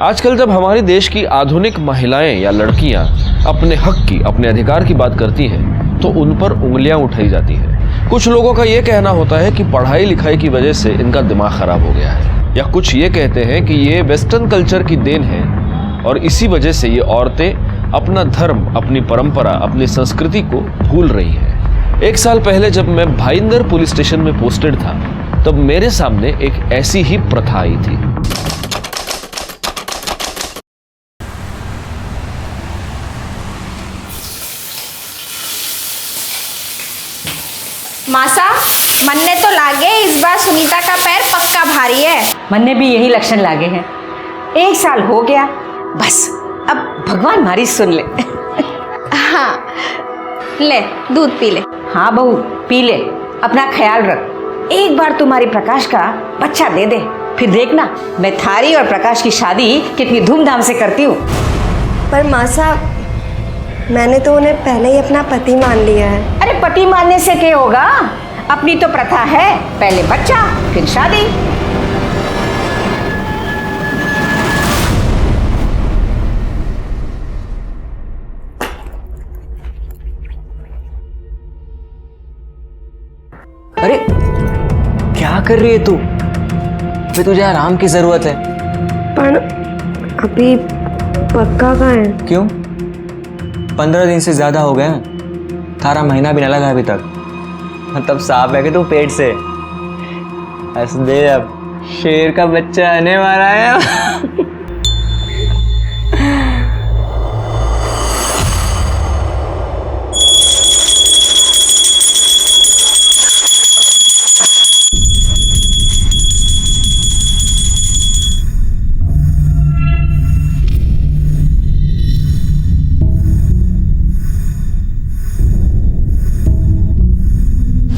आजकल जब हमारे देश की आधुनिक महिलाएं या लड़कियां अपने हक की, अपने अधिकार की बात करती हैं तो उन पर उंगलियां उठाई जाती हैं। कुछ लोगों का यह कहना होता है कि पढ़ाई लिखाई की वजह से इनका दिमाग खराब हो गया है, या कुछ ये कहते हैं कि ये वेस्टर्न कल्चर की देन है और इसी वजह से ये औरतें अपना धर्म, अपनी परंपरा, अपनी संस्कृति को भूल रही हैं। 1 साल पहले जब मैं भाईंदर पुलिस स्टेशन में पोस्टेड था तब मेरे सामने एक ऐसी ही प्रथा आई थी। मासा, मन्ने तो लागे इस बार सुनीता का पैर पक्का भारी है। मन्ने भी यही लक्षण लागे हैं। 1 साल हो गया, बस अब भगवान हमारी सुन ले। हाँ, ले दूध पी ले। हाँ बहू, पी ले, अपना ख्याल रख। एक बार तुम्हारी प्रकाश का बच्चा दे दे, फिर देखना मैं थारी और प्रकाश की शादी कितनी धूमधाम से करती हूँ। पर मासा, मैंने तो उन्हें पहले ही अपना पति मान लिया है। अरे पति मानने से क्या होगा, अपनी तो प्रथा है, पहले बच्चा फिर शादी। अरे क्या कर रही है तू? अबे तुझे आराम की जरूरत है। पर अभी पक्का कहाँ है? क्यों? 15 दिन से ज्यादा हो गए हैं, थारा महीना भी ना लगा अभी तक। मतलब साफ है कि तू पेट से हंस दे, अब शेर का बच्चा आने वाला है।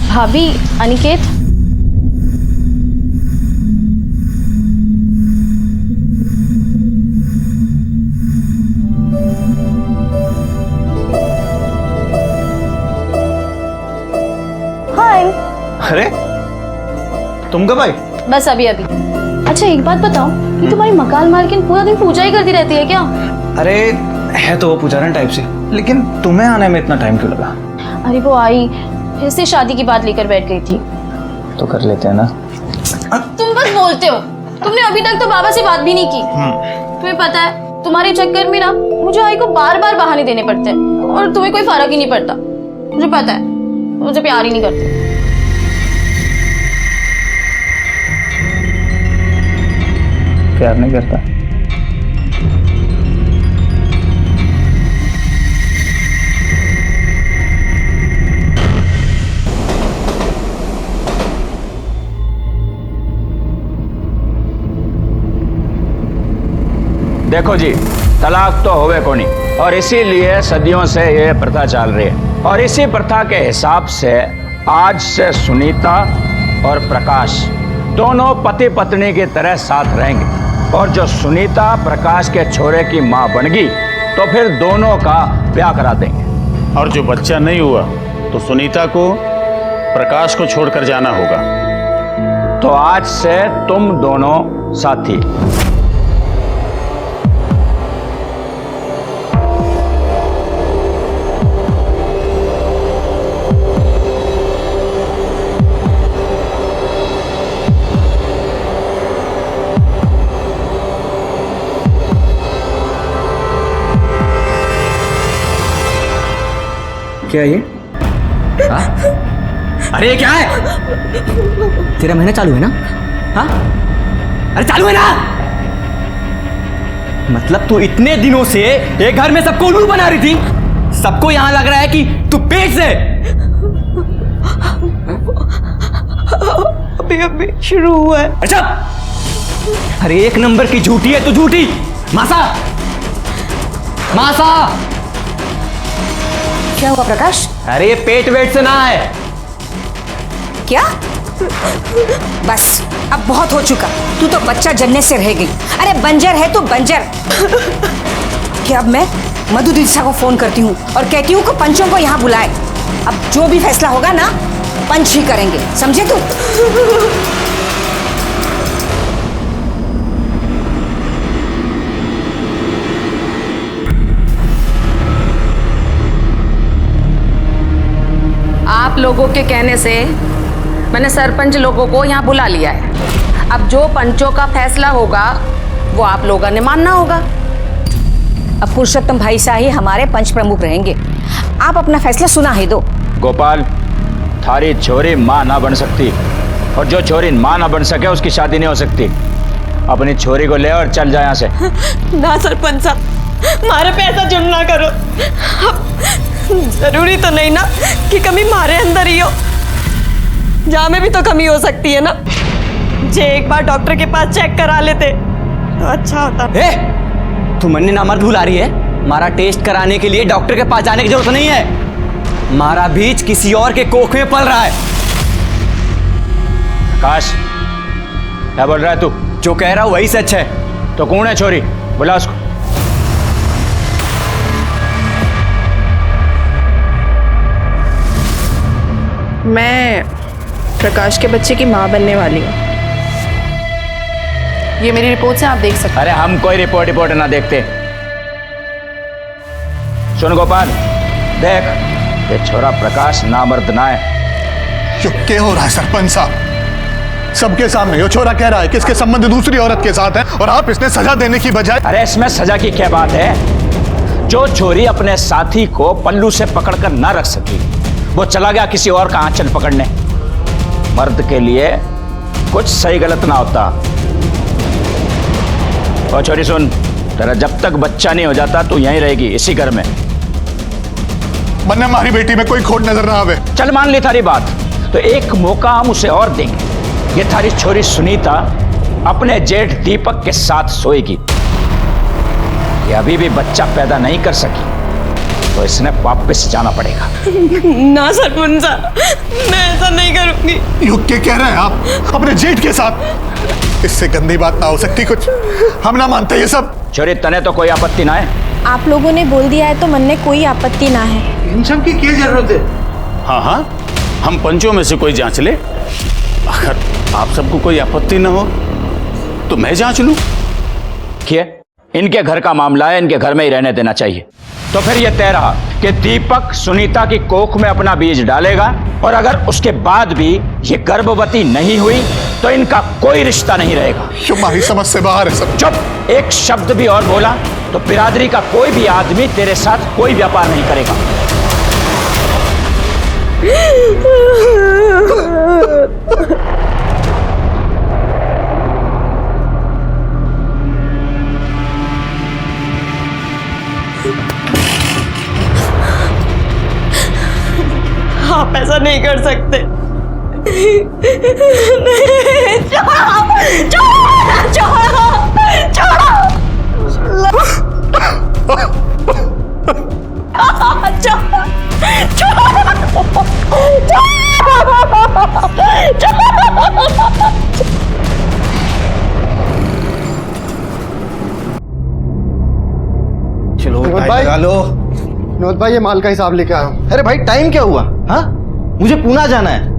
भाभी, अनिकेत। हाय। अरे तुम कब आई? बस अभी अभी। अच्छा एक बात बताओ कि तुम्हारी मकान मालकिन पूरा दिन पूजा ही करती रहती है क्या? अरे है तो वो पुजारन टाइप से, लेकिन तुम्हें आने में इतना टाइम क्यों लगा? अरे वो आई, फिर से शादी की बात लेकर बैठ गई थी। तो कर लेते हैं ना। तुम बस बोलते हो, तुमने अभी तक तो बाबा से बात भी नहीं की। तुम्हें पता है तुम्हारे चक्कर में ना मुझे आई को बार बार बहाने देने पड़ते हैं और तुम्हें कोई फर्क ही नहीं पड़ता। मुझे पता है मुझे प्यार ही नहीं करते। प्यार नहीं करता? देखो जी, तलाक तो होवे को नहीं, और इसीलिए सदियों से ये प्रथा चल रही है। और इसी प्रथा के हिसाब से आज से सुनीता और प्रकाश दोनों पति पत्नी की तरह साथ रहेंगे। और जो सुनीता प्रकाश के छोरे की माँ बन गई तो फिर दोनों का ब्याह करा देंगे। और जो बच्चा नहीं हुआ तो सुनीता को प्रकाश को छोड़कर जाना होगा। तो आज से तुम दोनों साथी। क्या ये? हाँ? अरे ये क्या है? तेरा महीना चालू है ना? हाँ? अरे चालू है ना? मतलब तू इतने दिनों से ये घर में सबको उल्लू बना रही थी, सबको यहां लग रहा है कि तू पेट से। अभी अभी शुरू हुआ है। अच्छा, अरे 1 नंबर की झूठी है तू, झूठी। मासा, मासा। क्या हुआ प्रकाश? अरे ये पेट वेट से ना है। क्या? बस अब बहुत हो चुका, तू तो बच्चा जनने से रह गई। अरे बंजर है तू, बंजर। क्या अब मैं मधु दीक्षा को फोन करती हूँ और कहती हूँ कि पंचों को यहाँ बुलाए। अब जो भी फैसला होगा ना, पंच ही करेंगे, समझे तू? लोगों के कहने से मैंने सरपंच लोगों को यहाँ बुला लिया है। अब जो पंचों का फैसला होगा वो आप लोगों ने मानना होगा। अब पुरुषोत्तम भाई शाह ही हमारे पंच प्रमुख रहेंगे। आप अपना फैसला सुना ही दो। गोपाल, थारी छोरी माँ ना बन सकती, और जो छोरी माँ ना बन सके उसकी शादी नहीं हो सकती। अपनी छोरी को ले और चल जाए यहाँ से। ना सरपंच साहब, मारे पे ऐसा जुर्म ना करो। अब जरूरी तो नहीं ना कि कमी मारे अंदर ही हो, जहाँ में भी तो कमी हो सकती है ना। जे एक बार डॉक्टर के पास चेक करा लेते तो अच्छा होता। तू मन्नी नामर्द भूल आ रही है। मारा टेस्ट कराने के लिए डॉक्टर के पास जाने की जरूरत नहीं है। मारा बीज किसी और के कोख में पल रहा है। आकाश, क्या बोल रहा है तू? जो कह रहा हूं वही सच है। तो कौन है छोरी? बुला उसको। मैं प्रकाश के बच्चे की माँ बनने वाली हूँ। ये मेरी रिपोर्ट से आप देख सकते अरे हम कोई रिपोर्ट ना देखते। सुन गोपाल, देख, ये छोरा प्रकाश नामर्द ना है। यो क्या हो रहा है सरपंच साहब? सबके सामने यो छोरा कह रहा है कि इसके संबंध दूसरी औरत के साथ है, और आप इसने सजा देने की बजाय। अरे इसमें सजा की क्या बात है? जो छोरी अपने साथी को पल्लू से पकड़कर ना रख सकी, वो चला गया किसी और का आंचल पकड़ने। मर्द के लिए कुछ सही गलत ना होता। और छोरी सुन, तेरा जब तक बच्चा नहीं हो जाता तू यहीं रहेगी, इसी घर में। वरना हमारी बेटी में कोई खोट नजर ना आवे। चल मान ली थारी बात, तो एक मौका हम उसे और देंगे। ये थारी छोरी सुनीता अपने जेठ दीपक के साथ सोएगी। ये अभी भी बच्चा पैदा नहीं कर सकी, तो इसने वापस जाना पड़ेगा। ना सरपंच साहब, मैं ऐसा नहीं करूंगी। यो क्या कह रहे हैं आप? अपने जेठ के साथ? इससे गंदी बात ना हो सकती कुछ। हम ना मानते ये सब। छोरी, तने तो कोई आपत्ति ना है? आप लोगों ने बोल दिया है तो मन में कोई आपत्ति ना है। इन सब की क्या जरूरत है? हाँ हाँ, हम पंचों में से कोई जांच ले। अगर आप सबको कोई आपत्ति ना हो तो मैं जांच लूं। क्या? इनके घर का मामला है, इनके घर में ही रहने देना चाहिए। तो फिर यह तय रहा कि दीपक सुनीता की कोख में अपना बीज डालेगा, और अगर उसके बाद भी ये गर्भवती नहीं हुई तो इनका कोई रिश्ता नहीं रहेगा। हमारी समझ से बाहर है सब। चुप! एक शब्द भी और बोला तो बिरादरी का कोई भी आदमी तेरे साथ कोई व्यापार नहीं करेगा। आप ऐसा नहीं कर सकते। चलो भाई लगा लो। विनोद भाई, ये माल का हिसाब लेके आया हूँ। अरे भाई टाइम क्या हुआ? हाँ, मुझे पूना जाना है।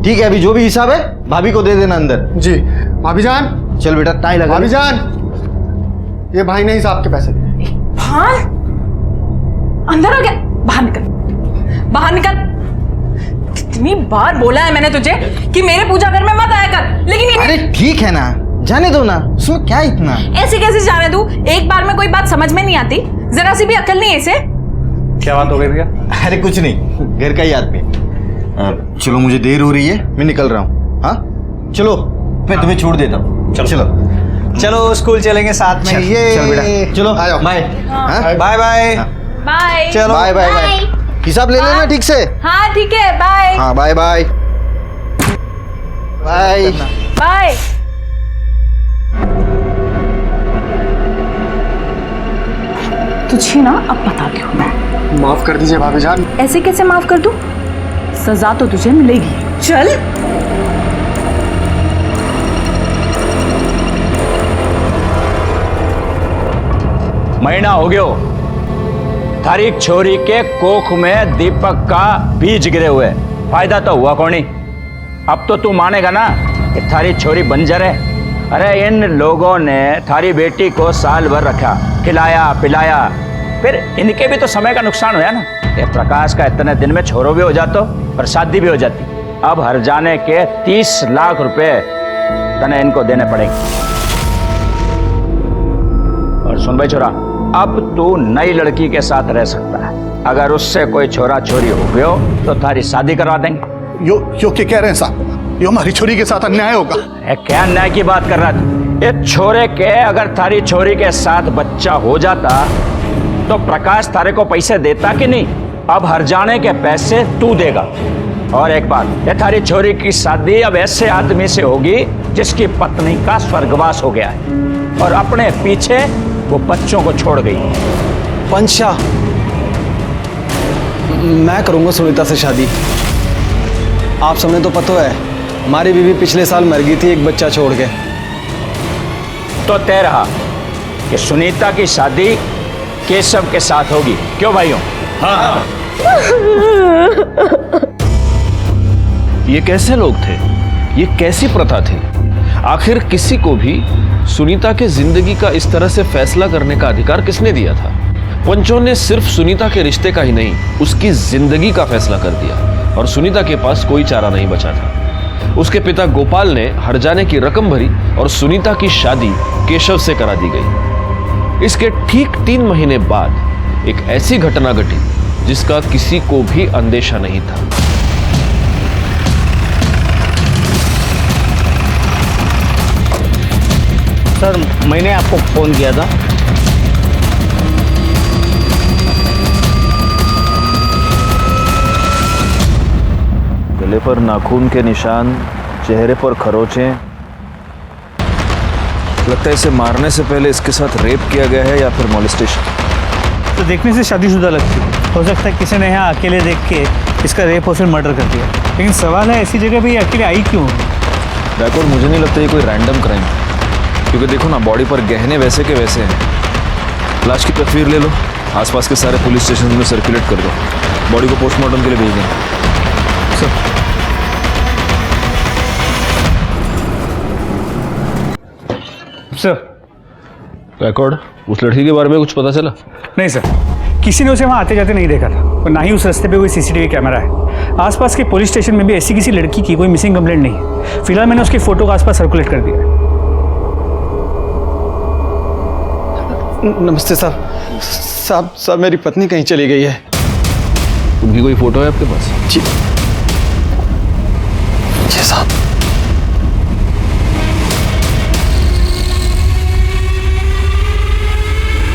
ठीक है, अभी जो भी हिसाब है भाभी को दे देना अंदर। जी। भाभी जान, चल बेटा टाई लगा। भाभी जान, ये भाई ने हिसाब के पैसे दिए। हाँ, अंदर आ गया। बाहर निकल, बाहर निकल। कितनी बार बोला है मैंने तुझे कि मेरे पूजा घर में मत आया कर, लेकिन अरे ठीक है ना, जाने दो ना, उसमें क्या इतना। ऐसे कैसे जाने दूं? एक बार में कोई बात समझ में नहीं आती? जरा सी भी अकल नहीं है इसे। क्या बात हो गई भैया? अरे कुछ नहीं, घर का ही आदमी। चलो मुझे देर हो रही है, मैं निकल रहा हूँ। हाँ चलो, मैं तुम्हें छोड़ देता हूँ। चलो चलो स्कूल चलेंगे साथ में। ये चल बेटा, चलो आ जाओ। बाय। Bye bye. बाय। चलो बाय बाय बाय। हिसाब ले लेना ठीक से। हाँ ठीक है, बाय। हाँ बाय बाय बाय बाय। तुझे ना अब बताती हूँ मैं। माफ कर दीजिए भाभी जान। ऐसे कैसे माफ कर दूं? सजा तो तुझे मिलेगी। चल। महीना हो गयो थारी छोरी के कोख में दीपक का बीज गिरे हुए। फायदा तो हुआ कौन? अब तो तू मानेगा ना कि थारी छोरी बंजर है। अरे इन लोगों ने थारी बेटी को साल भर रखा, खिलाया पिलाया, फिर इनके भी तो समय का नुकसान हुआ ना। ये प्रकाश का इतने दिन में छोरो भी हो जातो और शादी भी हो जाती। अब हर जाने के 30 लाख रुपए तने इनको देने पड़ेंगे। और सुन भाई छोरा, अब तू नई लड़की के साथ रह सकता है। अगर उससे कोई छोरा छोरी हो गयो तो तारी शादी करवा देंगे। यो क्या कह रहे हैं साहब? यो हमारी छोरी के साथ अन्याय होगा। क्या अन्याय की बात कर रहा था? ये छोरे के अगर थारी छोरी के साथ बच्चा हो जाता तो प्रकाश तारे को पैसे देता कि नहीं? अब हर जाने के पैसे तू देगा। और एक बात, ये थारी छोरी की शादी अब ऐसे आदमी से होगी जिसकी पत्नी का स्वर्गवास हो गया है और अपने पीछे वो बच्चों को छोड़ गई। पंचा, मैं करूंगा सुनीता से शादी। आप सबने तो पता है हमारी बीवी पिछले साल मर गई थी एक बच्चा छोड़ के। तो तय रहा कि सुनीता की शादी केशव के साथ होगी। क्यों भाइयों? हाँ। ये कैसे लोग थे? ये कैसी प्रथा थी? आखिर किसी को भी सुनीता के जिंदगी का इस तरह से फैसला करने का अधिकार किसने दिया था? पंचों ने सिर्फ सुनीता के रिश्ते का ही नहीं, उसकी जिंदगी का फैसला कर दिया और सुनीता के पास कोई चारा नहीं बचा था। उसके पिता गोपाल ने हरजाने की रकम भरी और सुनीता की शादी केशव से करा दी गई। इसके ठीक 3 महीने बाद एक ऐसी घटना घटी जिसका किसी को भी अंदेशा नहीं था। सर, मैंने आपको फोन किया था। गले पर नाखून के निशान, चेहरे पर खरोंचें। लगता है इसे मारने से पहले इसके साथ रेप किया गया है या फिर मॉलेस्टेशन। तो देखने से शादीशुदा लगती है। हो सकता है किसी ने यहाँ अकेले देख के इसका रेप और फिर मर्डर कर दिया। लेकिन सवाल है ऐसी जगह भी अकेले आई क्यों? बैकवर्ड मुझे नहीं लगता ये कोई रैंडम क्राइम है, क्योंकि देखो ना बॉडी पर गहने वैसे के वैसे हैं। लाश की तस्वीर ले लो, आसपास के सारे पुलिस स्टेशन में सर्कुलेट कर दो, बॉडी को पोस्टमार्टम के लिए भेज दें। सर, बैकवर्ड, उस लड़की के बारे में कुछ पता चला? नहीं सर, किसी ने उसे वहाँ आते जाते नहीं देखा था और ना ही उस रास्ते पे कोई सीसीटीवी कैमरा है। आसपास के पुलिस स्टेशन में भी ऐसी किसी लड़की की कोई मिसिंग कंप्लेंट नहीं है। फिलहाल मैंने उसकी फोटो का आसपास सर्कुलेट कर दिया है। नमस्ते साहब। साहब मेरी पत्नी कहीं चली गई है। उनकी कोई फोटो है आपके पास? जी साहब।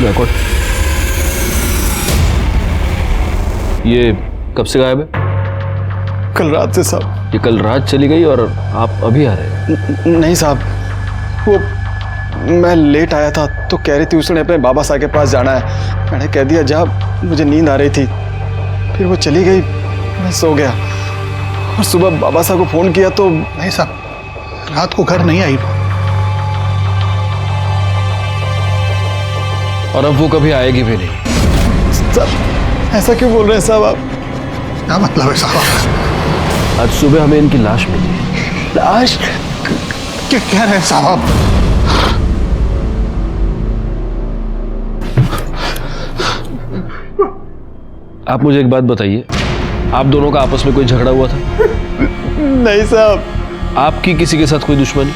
बैकवर्ड, ये कब से गायब है? कल रात से साहब। ये कल रात चली गई और आप अभी आ रहे हैं? नहीं साहब, वो मैं लेट आया था तो कह रही थी उसने अपने बाबा साहब के पास जाना है। मैंने कह दिया जा, मुझे नींद आ रही थी। फिर वो चली गई, मैं सो गया और सुबह बाबा साहब को फोन किया तो नहीं साहब, रात को घर नहीं आई वो। और अब वो कभी आएगी भी नहीं। साहब ऐसा क्यों बोल रहे हैं साहब आप? क्या मतलब है साहब? आज सुबह हमें इनकी लाश मिली। लाश? क्या कह रहे हैं साहब? आप मुझे एक बात बताइए, आप दोनों का आपस में कोई झगड़ा हुआ था? नहीं साहब। आपकी किसी के साथ कोई दुश्मनी?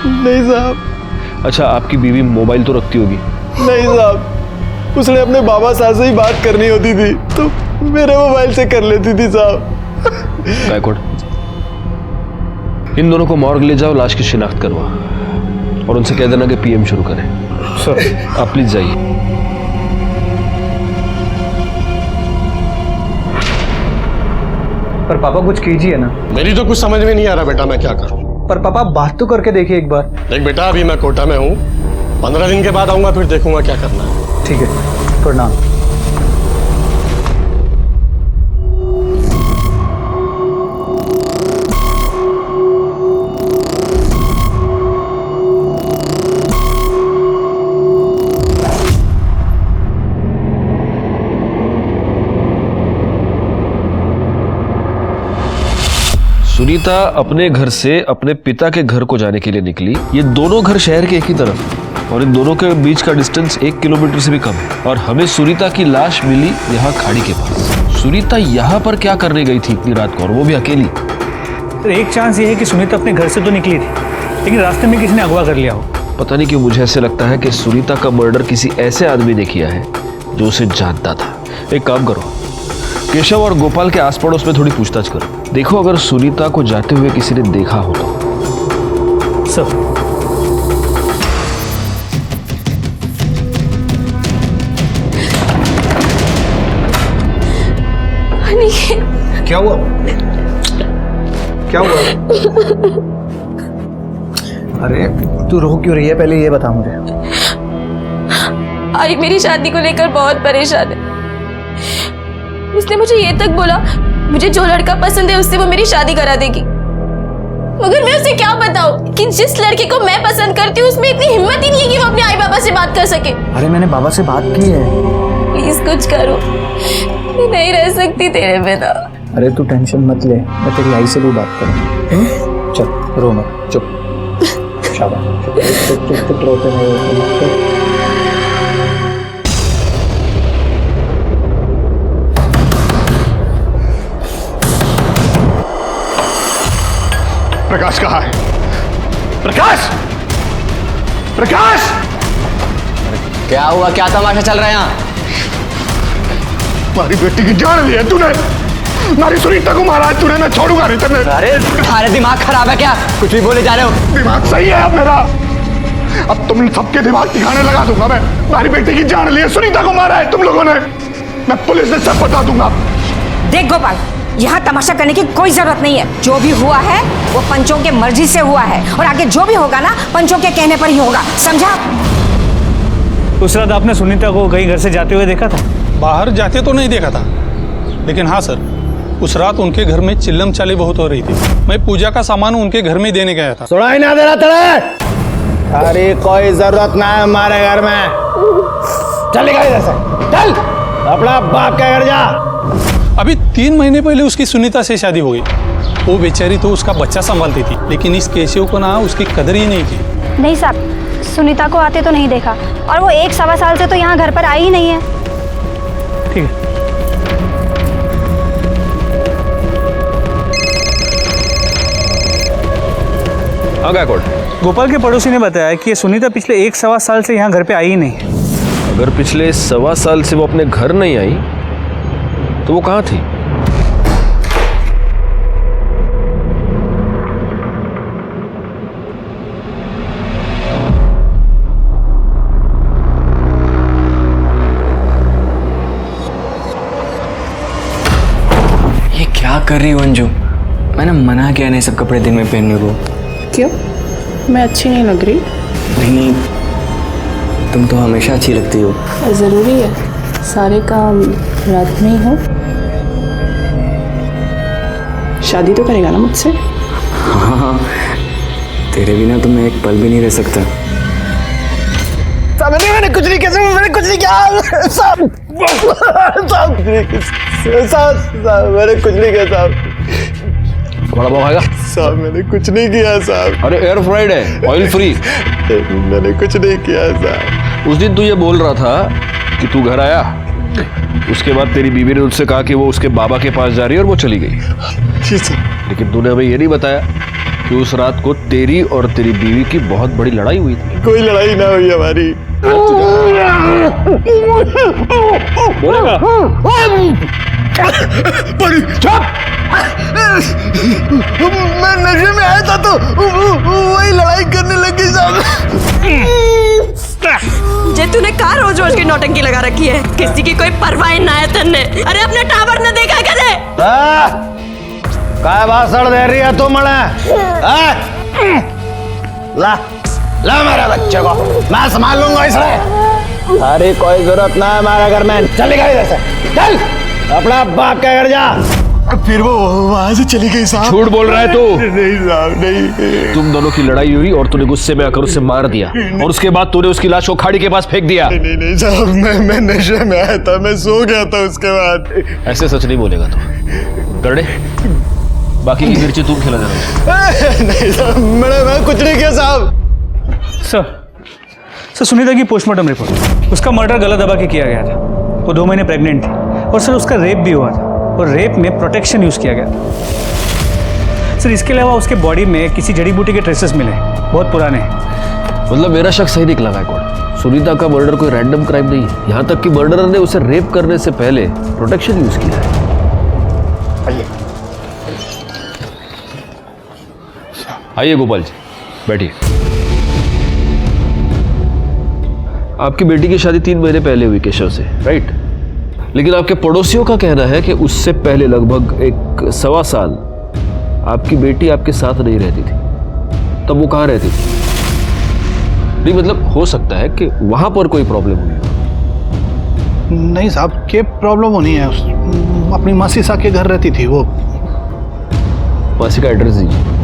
नहीं साहब। अच्छा, आपकी बीवी मोबाइल तो रखती होगी? नहीं साहब, उसने अपने बाबा साहब से ही बात करनी होती थी तो मेरे मोबाइल से कर लेती थी साहब। बैकवर्ड, इन दोनों को मॉर्ग ले जाओ, लाश की शिनाख्त करवा और उनसे कह देना कि पीएम शुरू करें। सर आप प्लीज जाइए। पर पापा कुछ कीजिए ना। मेरी तो कुछ समझ में नहीं आ रहा बेटा, मैं क्या करूं? पर पापा बात तो करके देखिए एक बार। देख बेटा, अभी मैं कोटा में हूं, 15 दिन के बाद आऊंगा, फिर देखूंगा क्या करना है। ठीक है, प्रणाम। सुनीता अपने घर से अपने पिता के घर को जाने के लिए निकली। ये दोनों घर शहर के एक ही तरफ हैं और इन दोनों के बीच का डिस्टेंस 1 किलोमीटर से भी कम है और हमें सुनीता की लाश मिली यहाँ खाड़ी के पास। सुनीता यहाँ पर क्या करने गई थी इतनी रात को, और वो भी अकेली? तो एक चांस ये है कि सुनीता अपने घर से तो निकली थी, लेकिन रास्ते में किसी ने अगवा कर लिया हो। पता नहीं क्यों मुझे ऐसे लगता है कि सुनीता का मर्डर किसी ऐसे आदमी ने किया है जो उसे जानता था। एक काम करो, केशव और गोपाल के आस पड़ोस में थोड़ी पूछताछ करो, देखो अगर सुनीता को जाते हुए किसी ने देखा हो तो। सर क्या हुआ? क्या हुआ? अरे तू रो क्यों रही है, पहले ये बता मुझे। आई मेरी शादी को लेकर बहुत परेशान है। उसने मुझे ये तक बोला मुझे जो लड़का पसंद है उससे वो मेरी शादी करा देगी, मगर मैं उसे क्या बताऊं कि जिस लड़के को मैं पसंद करती हूँ उसमें इतनी हिम्मत ही नहीं है कि वो अपने आई बाबा से बात कर सके। अरे मैंने बाबा से बात की है। प्लीज कुछ करो, मैं नहीं रह सकती तेरे बिना। अरे तू टेंशन मत ले, मैं तेरी आई से भी बात करूँ। चल रो मत, चुप। शाबाश, चुप चुप चुप चुप, रोते नहीं। प्रकाश कहाँ है? प्रकाश! प्रकाश! क्या हुआ, क्या तमाशा चल रहा है यहाँ? हमारी बेटी की जान ली है तूने, हमारी सुनीता को मारा है तूने, मैं छोड़ूंगा नहीं तेरे। अरे तुम्हारे दिमाग खराब है क्या, कुछ भी बोले जा रहे हो? दिमाग सही है अब मेरा, अब तुम सबके दिमाग ठिकाने लगा दूंगा मैं। हमारी बेटी की जान ली है, सुनीता को मारा है तुम लोगों ने, मैं पुलिस से सब बता दूंगा। देख गोपाल, यहाँ तमाशा करने की कोई जरूरत नहीं है। जो भी हुआ है वो पंचों के मर्जी से हुआ है, और आगे जो भी होगा ना पंचों के कहने पर ही होगा, समझा? उस रात आपने सुनीता को कहीं घर से जाते हुए देखा था? बाहर जाते तो नहीं देखा था, लेकिन हाँ सर, उस रात उनके घर में चिल्लम चाली बहुत हो रही थी। मैं पूजा का सामान उनके घर में देने गया था। सुनाई ना दे रहा तेरे? अरे कोई जरूरत ना है हमारे घर में, चल निकल इधर से, चल अपना बाप के घर जा। अभी 3 महीने पहले उसकी सुनीता से शादी हो गई। वो बेचारी तो उसका बच्चा संभालती थी, लेकिन इस केशव को ना उसकी कदर ही नहीं की। नहीं साहब, सुनीता को आते तो नहीं देखा, और वो 1-1.25 साल से तो यहाँ घर पर आई ही नहीं है। ठीक है। गोपाल के पड़ोसी ने बताया कि सुनीता पिछले 1-1.25 साल से यहाँ घर पे आई ही नहीं है। अगर पिछले 1.25 साल से वो अपने घर नहीं आई तो वो कहाँ थी? ये क्या कर रही हो अंजू? मैंने मना किया नहीं सब कपड़े दिन में पहनने को। क्यों? मैं अच्छी नहीं लग रही? नहीं, तुम तो हमेशा अच्छी लगती हो। ज़रूरी है सारे काम रात में ही हो? शादी तो करेगा ना मुझसे? हाँ, तेरे बिना तो मैं एक पल भी नहीं रह सकता। मैंने कुछ नहीं किया, मैंने कुछ नहीं किया साहब, मैंने कुछ नहीं किया साहब। बड़ा भाव आएगा साहब, मैंने कुछ नहीं किया साहब। अरे एयर फ्राइड है, ऑयल फ्री। मैंने कुछ नहीं किया साहब। उस दिन तू ये बोल रहा था कि तू घर आया, उसके बाद तेरी बीवी ने उससे कहा कि वो उसके बाबा के पास जा रही है और वो चली गई। जी सर। लेकिन तूने हमें ये नहीं बताया कि उस रात को तेरी और तेरी बीवी की बहुत बड़ी लड़ाई हुई थी। कोई लड़ाई ना हुई हमारी। बोलेगा? मैं नशे में आया था तो वही लड़ाई करने लगी साहब। जे तूने कहा रोज रोज की नौटंकी लगा रखी है, किसी की कोई परवाह ना है तन्ने। अरे अपने टावर न देखा कदे? काय भाषण दे रही है तू मने? ला ला मेरे बच्चे को, मैं संभाल लूंगा इसे। अरे कोई जरूरत ना है हमारे घर में, चल निकल इधर से, चल अपना बाप के घर जा। फिर वो वहां से चली गई साहब। झूठ बोल रहा है तू? नहीं साहब, नहीं। तुम दोनों की लड़ाई हुई और तूने गुस्से में आकर उसे मार दिया, और उसके बाद तूने उसकी लाश को खाड़ी के पास फेंक दिया। नहीं नहीं साहब, मैं नशे में आया था, मैं सो गया था उसके बाद। ऐसे सच नहीं बोलेगा तू। गरडे, बाकी की मिर्ची तुम खिला देना। नहीं साहब, मैं कुछ नहीं किया साहब। सर सुनीता की पोस्टमार्टम रिपोर्ट, उसका मर्डर गला दबा के किया गया था। वो 2 महीने प्रेग्नेंट थी, और सर उसका रेप भी हुआ था। और रेप में प्रोटेक्शन यूज़ किया गया। सर इसके अलावा उसके बॉडी में किसी जड़ी बूटी के ट्रेसेस मिले, बहुत पुराने। मतलब मेरा शक सही निकला गायकवाड़, सुनीता का मर्डर कोई रैंडम क्राइम नहीं है। यहाँ तक कि मर्डरर ने उसे रेप करने से पहले प्रोटेक्शन यूज किया है। आइए गोपाल जी, बैठिए। आपकी बेटी की शादी 3 महीने पहले हुई केशव से, राइट? लेकिन आपके पड़ोसियों का कहना है कि उससे पहले लगभग 1.25 साल आपकी बेटी आपके साथ नहीं रहती थी। तब वो कहाँ रहती थी? नहीं मतलब हो सकता है कि वहां पर कोई प्रॉब्लम हुई हो। नहीं साहब, क्या प्रॉब्लम होनी है? अपनी मासी साहब के घर रहती थी वो। मासी का एड्रेस दीजिए।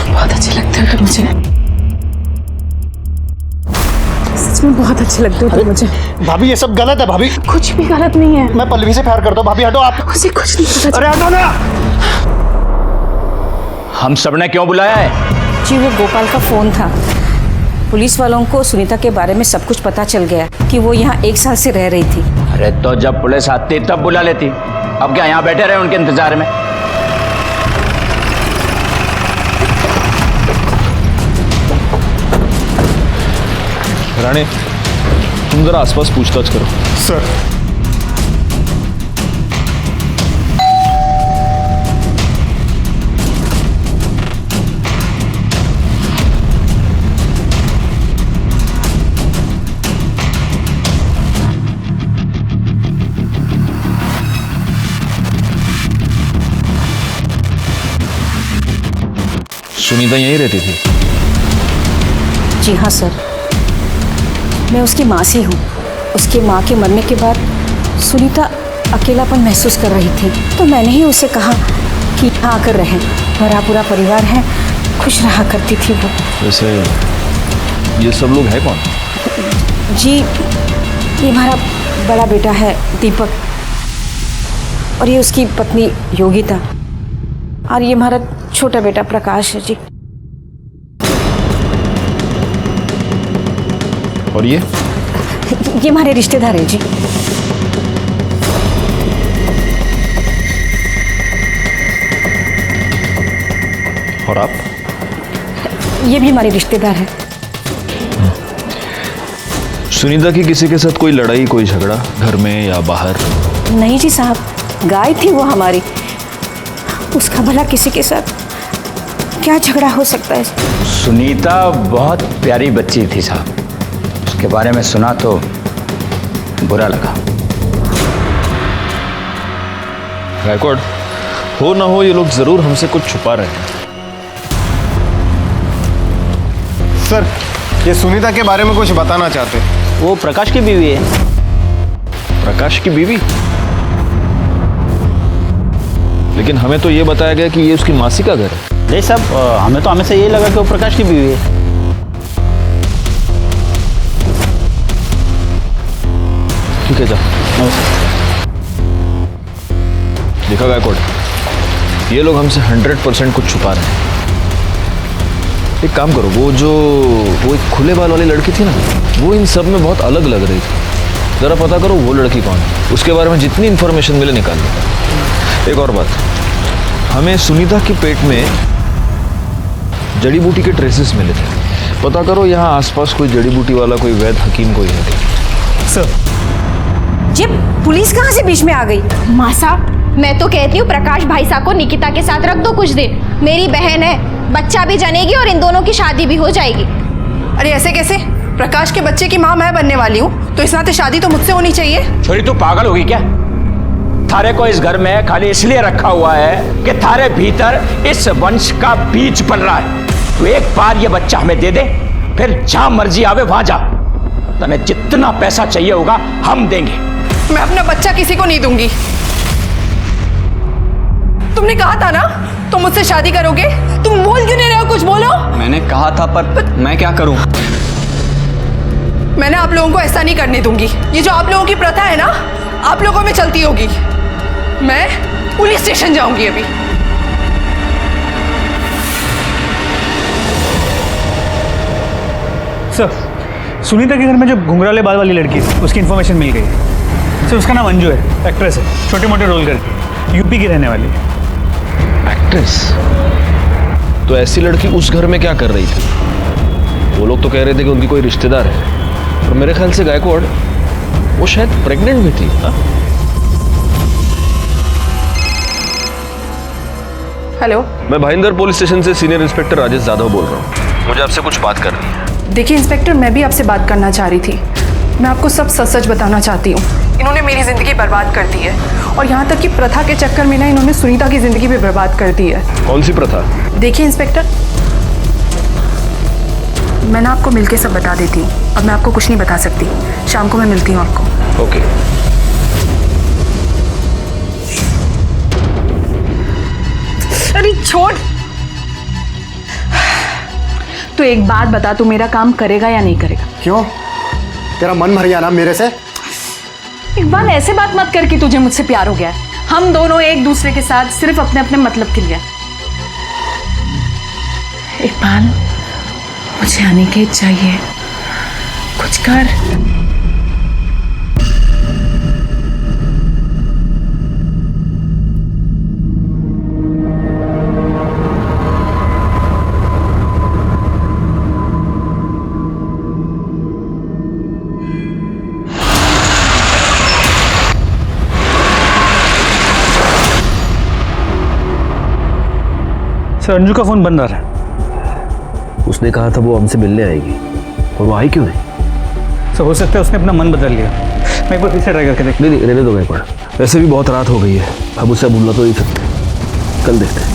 बहुत अच्छे लगते हो तुम मुझे, सच में बहुत अच्छे लगते हो तुम मुझे। भाभी ये सब गलत है भाभी। कुछ भी गलत नहीं है। मैं पल्लवी से प्यार करता हूँ भाभी, हटो आप। मुझे कुछ नहीं पता। अरे हटो ना। हम सबने क्यों बुलाया है? जी वो गोपाल का फोन था। पुलिस वालों को सुनीता के बारे में सब कुछ पता चल गया कि वो यहाँ 1 साल से रह रही थी। अरे तो जब पुलिस आती तब बुला लेती, अब क्या यहाँ बैठे रहे उनके इंतजार में? राणे, तुम जरा आसपास पूछताछ करो। सर। सुनीता यहीं रहती थी? जी हाँ सर, मैं उसकी माँ से हूँ। उसके माँ के मरने के बाद सुनीता अकेलापन महसूस कर रही थी, तो मैंने ही उसे कहा कि यहाँ आकर रहें। हमारा पूरा परिवार है, खुश रहा करती थी वो। वैसे ये सब लोग हैं कौन? जी ये हमारा बड़ा बेटा है दीपक, और ये उसकी पत्नी योगिता, और ये हमारा छोटा बेटा प्रकाश है जी। और ये हमारे रिश्तेदार हैं जी। और आप? ये भी हमारे रिश्तेदार हैं। सुनीता की किसी के साथ कोई लड़ाई, कोई झगड़ा घर में या बाहर? नहीं जी साहब, गाय थी वो हमारी, उसका भला किसी के साथ क्या झगड़ा हो सकता है? सुनीता बहुत प्यारी बच्ची थी साहब, उसके बारे में सुना तो बुरा लगा। गायकवाड़, हो ना हो ये लोग जरूर हमसे कुछ छुपा रहे हैं। सर, ये सुनीता के बारे में कुछ बताना चाहते। वो प्रकाश की बीवी है। प्रकाश की बीवी? लेकिन हमें तो ये बताया गया कि ये उसकी मासी का घर है। नहीं साहब, हमें तो हमेशा यही लगा कि वो प्रकाश की बीवी है। ठीक है, जा। देखा गायकवाड़, ये लोग हमसे 100% कुछ छुपा रहे हैं। एक काम करो, वो एक खुले बाल वाली लड़की थी ना, वो इन सब में बहुत अलग लग रही थी। जरा पता करो वो लड़की कौन है, उसके बारे में जितनी इंफॉर्मेशन मिले निकाल लो। एक और बात, हमें सुनीता के पेट में जड़ी बूटी के ट्रेसेस मिले थे। पता करो यहाँ आसपास कोई जड़ी बूटी वाला, कोई वैद्य हकीम कोई है क्या? सर जी, पुलिस कहाँ से बीच में आ गई? माँ साहब, मैं तो कहती हूँ प्रकाश भाई साहब को निकिता के साथ रख दो कुछ दिन। मेरी बहन है, बच्चा भी जनेगी और इन दोनों की शादी भी हो जाएगी। अरे ऐसे कैसे? प्रकाश के बच्चे की माँ मैं बनने वाली हूँ, तो इस नाते शादी तो मुझसे होनी चाहिए। छोरी तू पागल होगी क्या? थारे को इस घर में खाली इसलिए रखा हुआ है कि थारे भीतर इस वंश का बीज पल रहा है। तो एक बार ये बच्चा हमें दे दे, फिर जहां मर्जी आवे वहां जा। तुम्हें जितना पैसा चाहिए होगा हम देंगे। मैं अपना बच्चा किसी को नहीं दूंगी। तुमने कहा था ना तुम मुझसे शादी करोगे। तुम बोल क्यों नहीं रहे हो? कुछ बोलो। मैंने कहा था पर मैं क्या करूं? मैंने आप लोगों को ऐसा नहीं करने दूंगी। ये जो आप लोगों की प्रथा है ना, आप लोगों में चलती होगी। मैं पुलिस स्टेशन जाऊंगी अभी। सर, सुनीता के घर में जो घुंघराले बाल वाली लड़की थी उसकी इन्फॉर्मेशन मिल गई है। सर, उसका नाम अंजू है, एक्ट्रेस है, छोटे मोटे रोल करती, यूपी की रहने वाली है। एक्ट्रेस? तो ऐसी लड़की उस घर में क्या कर रही थी? वो लोग तो कह रहे थे कि उनकी कोई रिश्तेदार है, और मेरे ख्याल से गायकवाड़ वो शायद प्रेग्नेंट भी थी। हाँ? हेलो, मैं भाईंदर पुलिस स्टेशन से सीनियर इंस्पेक्टर राजेश यादव बोल रहा हूँ। मुझे आपसे कुछ बात करनी है। देखिए इंस्पेक्टर, मैं भी आपसे बात करना चाह रही थी। मैं आपको सब सच सच बताना चाहती हूँ। इन्होंने मेरी जिंदगी बर्बाद कर दी है, और यहाँ तक कि प्रथा के चक्कर में ना इन्होंने सुनीता की जिंदगी भी बर्बाद कर दी है। कौन सी प्रथा? देखिए इंस्पेक्टर, मैं ना आपको मिलके सब बता देती हूँ। अब मैं आपको कुछ नहीं बता सकती। शाम को मैं मिलती हूँ आपको। ओके। अरे छोड़। तो एक बात बता, तू मेरा काम करेगा या नहीं करेगा? क्यों? तेरा मन भर गया ना मेरे से? इकबाल, ऐसे बात मत कर कि तुझे मुझसे प्यार हो गया है। हम दोनों एक दूसरे के साथ सिर्फ अपने अपने मतलब के लिए। इकबाल, मुझे अनिकेत चाहिए, कुछ कर। सर, अंजू का फोन बंद आ रहा है। उसने कहा था वो हमसे मिलने आएगी, और वो आई क्यों नहीं? सर, हो सकता है उसने अपना मन बदल लिया। मैं एक बार फिर से ट्राई करके देख। नहीं, रहने दो गायकवाड़। वैसे भी बहुत रात हो गई है, अब उसे भूलना तो नहीं सकते। कल देखते हैं।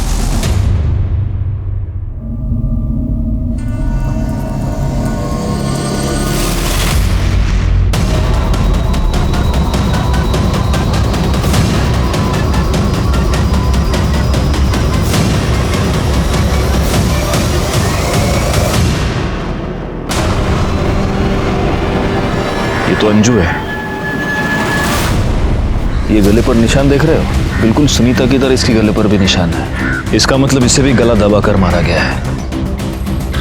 ये तो अंजू है। ये गले पर निशान देख रहे हो? बिल्कुल सुनीता की तरह इसके गले पर भी निशान है। इसका मतलब इसे भी गला दबाकर मारा गया है,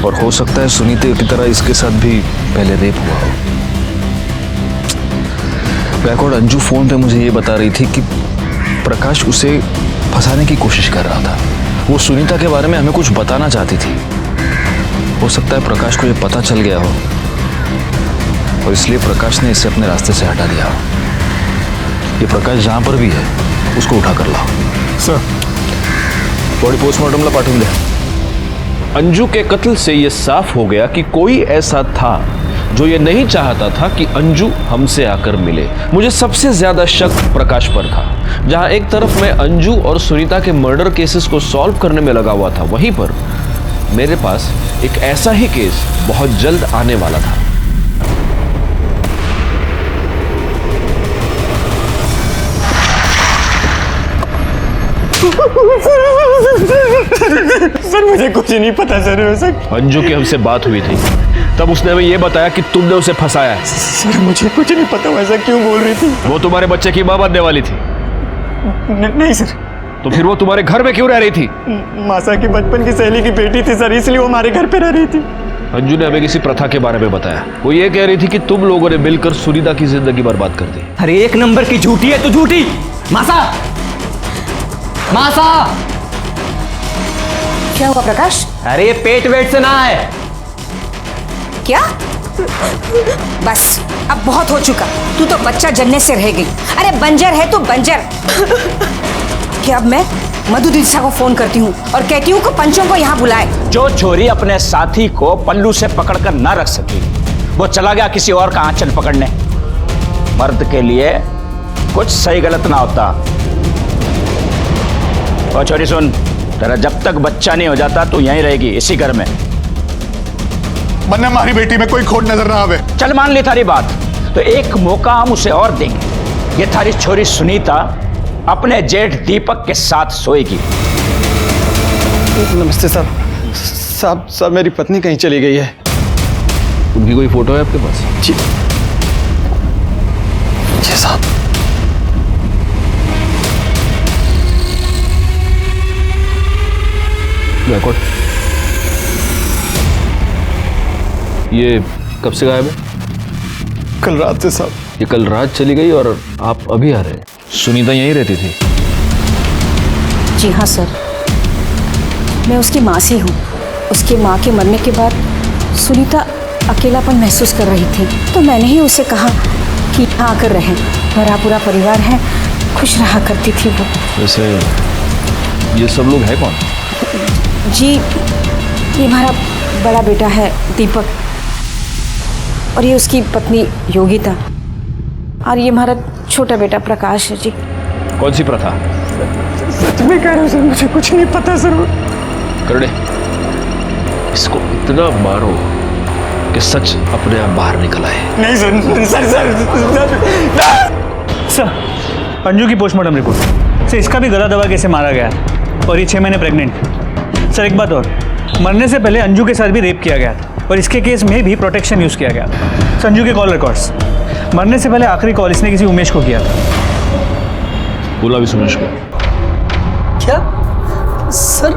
और हो सकता है सुनीता की तरह इसके साथ भी पहले रेप हुआ हो। गायकवाड़, अंजू फोन पे मुझे ये बता रही थी कि प्रकाश उसे फंसाने की कोशिश कर रहा था। वो सुनीता के बारे में हमें कुछ बताना चाहती थी। हो सकता है प्रकाश को ये पता चल गया हो, और इसलिए प्रकाश ने इसे अपने रास्ते से हटा दिया। ये प्रकाश जहां पर भी है उसको उठा कर लाओ। सर, बॉडी पोस्टमार्टमला पाठवून द्या। अंजू के कत्ल से यह साफ हो गया कि कोई ऐसा था जो ये नहीं चाहता था कि अंजू हमसे आकर मिले। मुझे सबसे ज्यादा शक प्रकाश पर था। जहां एक तरफ मैं अंजू और सुनीता के मर्डर केसेस को सॉल्व करने में लगा हुआ था, वहीं पर मेरे पास एक ऐसा ही केस बहुत जल्द आने वाला था। सर, मुझे कुछ नहीं पता सर। अंजू की हमसे बात हुई थी, तब उसने हमें यह बताया कि तुमने उसे फंसाया है। सर, मुझे कुछ नहीं पता। वैसा क्यों बोल रही थी? वो तुम्हारे बच्चे की मां बनने वाली थी। नहीं सर। तो फिर वो तुम्हारे घर में क्यों रह रही थी? मासा की बचपन की सहेली की बेटी थी सर, इसलिए वो हमारे घर पे रह रही थी। अंजू ने हमें किसी प्रथा के बारे में बताया। वो ये कह रही थी कि तुम लोगों ने मिलकर सुनीता की जिंदगी बर्बाद कर दी। अरे एक नंबर की झूठी है तो झूठी। मासा, मासा, क्या हुआ प्रकाश? अरे पेट वेट से ना है। क्या? बस अब बहुत हो चुका। तू तो बच्चा जन्नत से रह गई। अरे बंजर है तू, बंजर। क्या अब मैं मधु दीक्षा को फोन करती हूँ और कहती हूँ कि पंचों को यहाँ बुलाए। जो छोरी अपने साथी को पल्लू से पकड़कर ना रख सकी, वो चला गया किसी और का आंचल पकड़ने। मर्द के लिए कुछ सही गलत ना होता। और छोरी सुन, तेरा जब तक बच्चा नहीं हो जाता तू यहीं रहेगी, इसी घर में। मन्ने हमारी बेटी में कोई खोट नजर ना आवे। चल मान ली थारी बात, तो एक मौका हम उसे और देंगे। ये थारी छोरी सुनीता अपने जेठ दीपक के साथ सोएगी। नमस्ते साहब। साहब मेरी पत्नी कहीं चली गई है। उनकी कोई फोटो है आपके पास? जी साहब। रिकॉर्ड। ये कब से गायब है? कल रात से साहब। ये कल रात चली गई और आप अभी आ रहे हैं? सुनीता यहीं रहती थी? जी हाँ सर, मैं उसकी माँ से हूँ। उसकी माँ के मरने के बाद सुनीता अकेलापन महसूस कर रही थी, तो मैंने ही उसे कहा कि यहाँ आकर रहे। मेरा पूरा परिवार है, खुश रहा करती थी वो। वैसे ये सब लोग हैं कौन? जी, ये हमारा बड़ा बेटा है दीपक, और ये उसकी पत्नी योगिता, और ये हमारा छोटा बेटा प्रकाश है जी। कौन सी प्रथा? सच में कह रहा हूँ सर, मुझे कुछ नहीं पता सर। करने इसको इतना मारो कि सच अपने आप बाहर निकल आए। नहीं सर, अंजू की पोस्टमार्टम रिपोर्ट से इसका भी गला दबा कैसे मारा गया, और ये 6 महीने प्रेग्नेंट। सर एक बात और, मरने से पहले अंजू के साथ भी रेप किया गया था, और इसके केस में भी प्रोटेक्शन यूज किया गया था। संजू के कॉल रिकॉर्ड्स, मरने से पहले आखिरी कॉल इसने किसी उमेश को किया था। बोला भी सुमेश को? क्या सर,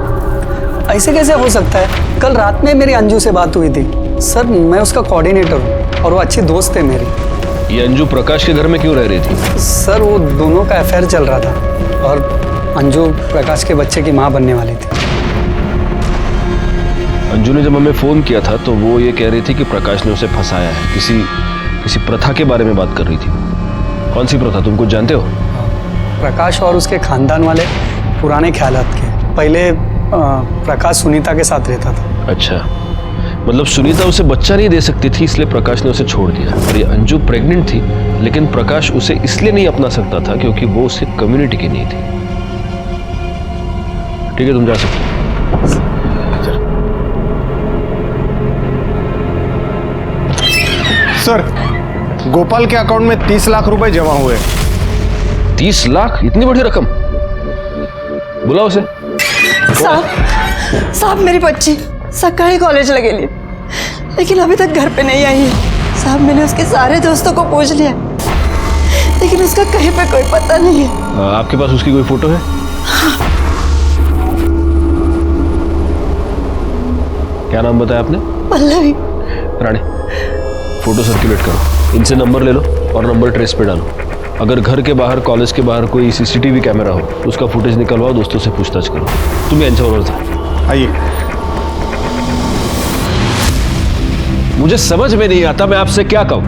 ऐसे कैसे हो सकता है? कल रात में मेरी अंजू से बात हुई थी सर। मैं उसका कोऑर्डिनेटर हूँ और वो अच्छी दोस्त है मेरी। ये अंजू प्रकाश के घर में क्यों रह रही थी? सर वो दोनों का अफेयर चल रहा था, और अंजू प्रकाश के बच्चे की माँ बनने वाली थी। अंजू ने जब हमें फोन किया था तो वो ये कह रही थी कि प्रकाश ने उसे फंसाया है। किसी प्रथा के बारे में बात कर रही थी। कौन सी प्रथा, तुम कुछ जानते हो? प्रकाश और उसके खानदान वाले पुराने ख्यालात के। पहले प्रकाश सुनीता के साथ रहता था। अच्छा, मतलब सुनीता उसे बच्चा नहीं दे सकती थी, इसलिए प्रकाश ने उसे छोड़ दिया। और ये अंजू प्रेग्नेंट थी, लेकिन प्रकाश उसे इसलिए नहीं अपना सकता था क्योंकि वो उसकी कम्युनिटी की नहीं थी। ठीक है, तुम जा सकते हो। सर, गोपाल के अकाउंट में 30 लाख रुपए जमा हुए। 30 लाख? इतनी बड़ी रकम? बुलाओ उसे। साहब मेरी बच्ची सकाळी कॉलेज लगेली, लेकिन अभी तक घर पे नहीं आई है। साहब मैंने उसके सारे दोस्तों को पूछ लिया, लेकिन उसका कहीं पे कोई पता नहीं है। आपके पास उसकी कोई फोटो है? क्या नाम बताया आपने? पल्लवी। रानी, फोटो सर्कुलेट करो, इनसे नंबर ले लो और नंबर ट्रेस पे डालो। अगर घर के बाहर, कॉलेज के बाहर कोई सीसीटीवी कैमरा हो, उसका फुटेज निकलवाओ, दोस्तों से पूछताछ करो। तुम्हें यांच्याबरोबर जा। आइए। मुझे समझ में नहीं आता मैं आपसे क्या कहूं।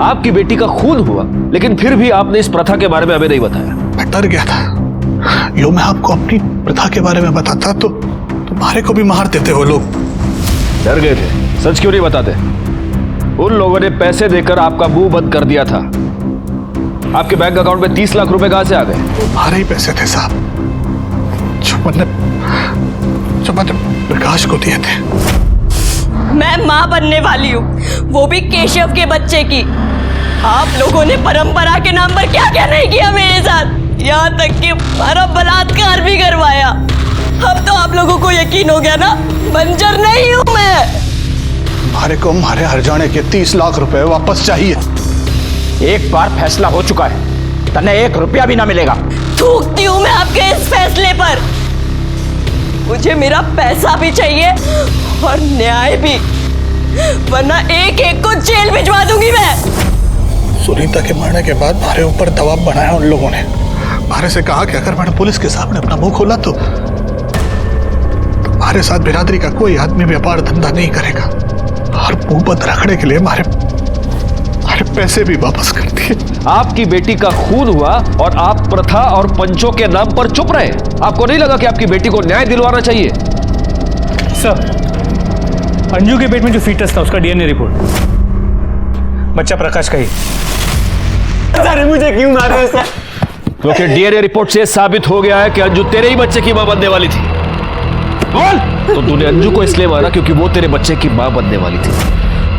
आपकी बेटी का खून हुआ, लेकिन फिर भी आपने इस प्रथा के बारे में हमें नहीं बताया। मैं डर गया था, लो मैं आपको अपनी प्रथा के बारे में बताता तो तुम्हारे को भी मार देते हो लोग। डर गए थे? सच क्यों नहीं बताते? उन लोगों ने पैसे देकर आपका मुंह बंद कर दिया था। आपके बैंक अकाउंट में 30 लाख रुपए कहां से आ गए? हमारे ही पैसे थे साहब, जो मैंने प्रकाश को दिए थे। मैं माँ बनने वाली हूँ, वो भी केशव के बच्चे की। आप लोगों ने परंपरा के नाम पर क्या क्या नहीं किया मेरे साथ, यहाँ तक कि हमारा बलात्कार भी करवाया। अब तो आप लोगों को यकीन हो गया ना, बंजर नहीं हूँ मैं। हमारे को हमारे हरजाने के 30 लाख रुपए वापस चाहिए। एक बार फैसला हो चुका है, तन्ने 1 रुपया भी ना मिलेगा। थूकती हूँ मैं आपके इस फैसले पर। मुझे मेरा पैसा भी चाहिए और न्याय भी, वरना एक एक को जेल भिजवा दूंगी मैं। सुनीता के मरने के बाद हमारे ऊपर दबाव बनाया उन लोगों ने। हमारे से कहा कि अगर मैंने पुलिस के सामने अपना मुंह खोला तो हमारे साथ बिरादरी का कोई आदमी व्यापार धंधा नहीं करेगा, और मुंह बंद रखने के लिए हमारे पैसे भी वापस कर दिए। आपकी बेटी का खून हुआ और आप प्रथा और पंचों के नाम पर चुप रहे। आपको नहीं लगा कि आपकी बेटी को न्याय दिलवाना चाहिए? सर, अंजू के पेट में जो फीटस था उसका डीएनए रिपोर्ट बच्चा प्रकाश का ही। अरे मुझे क्यों मार रहे हो सर? क्योंकि डीएनए रिपोर्ट से साबित हो गया है कि अंजू तेरे ही बच्चे की मां बनने वाली थी। बोल। तो तूने अंजू को इसलिए मारा क्योंकि वो तेरे बच्चे की माँ बनने वाली थी।